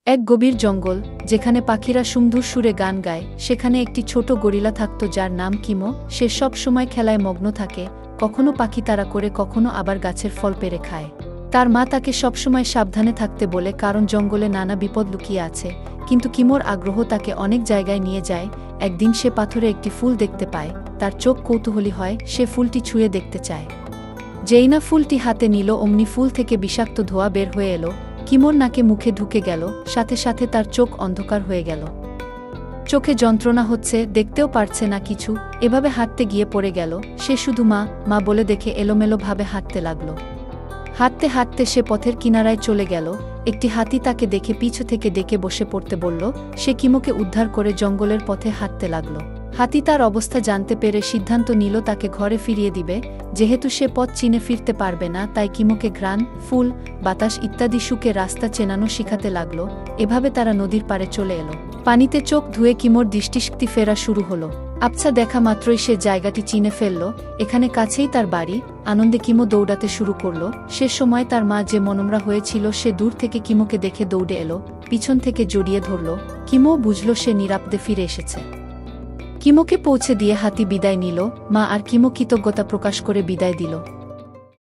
এক গভীর জঙ্গল, যেখানে পাখিরা সুমধুর সুরে গান গায়, সেখানে একটি ছোট গরিলা থাকত যার নাম কিমো। সে সব সময় খেলায় মগ্ন থাকে, কখনো পাখি তাড়া করে, কখনো আবার গাছের ফল পেড়ে খায়। তার মা তাকে সবসময় সাবধানে থাকতে বলে, কারণ জঙ্গলে নানা বিপদ লুকিয়ে আছে। কিন্তু কিমোর আগ্রহ তাকে অনেক জায়গায় নিয়ে যায়। একদিন সে পাথরে একটি ফুল দেখতে পায়। তার চোখ কৌতূহলী হয়, সে ফুলটি ছুঁয়ে দেখতে চায়। যেই না ফুলটি হাতে নিল, অমনি ফুল থেকে বিষাক্ত ধোঁয়া বের হয়ে এলো। কিমোর নাকে মুখে ঢুকে গেল, সাথে সাথে তার চোখ অন্ধকার হয়ে গেল। চোখে যন্ত্রণা হচ্ছে, দেখতেও পারছে না কিছু। এভাবে হাঁটতে গিয়ে পড়ে গেল। সে শুধু মা মা বলে দেখে এলোমেলোভাবে হাঁটতে লাগল। হাঁটতে হাঁটতে সে পথের কিনারায় চলে গেল। একটি হাতি তাকে দেখে পিছু থেকে ডেকে বসে পড়তে বলল। সে কিমোকে উদ্ধার করে জঙ্গলের পথে হাঁটতে লাগল। হাতি তার অবস্থা জানতে পেরে সিদ্ধান্ত নিল তাকে ঘরে ফিরিয়ে দিবে। যেহেতু সে পথ চিনে ফিরতে পারবে না, তাই কিমোকে ঘ্রাণ, ফুল, বাতাস ইত্যাদি শুকে রাস্তা চেনানো শিখাতে লাগল। এভাবে তারা নদীর পাড়ে চলে এলো। পানিতে চোখ ধুয়ে কিমোর দৃষ্টিশক্তি ফেরা শুরু হলো। আবছা দেখা মাত্রই সে জায়গাটি চিনে ফেলল। এখানে কাছেই তার বাড়ি। আনন্দে কিমো দৌড়াতে শুরু করল। সে সময় তার মা যে মনমরা হয়েছিল, সে দূর থেকে কিমোকে দেখে দৌড়ে এলো, পিছন থেকে জড়িয়ে ধরল। কিমো বুঝল সে নিরাপদে ফিরে এসেছে। কিমোকে পৌঁছে দিয়ে হাতি বিদায় নিল। মা আর কিমো কৃতজ্ঞতা প্রকাশ করে বিদায় দিল।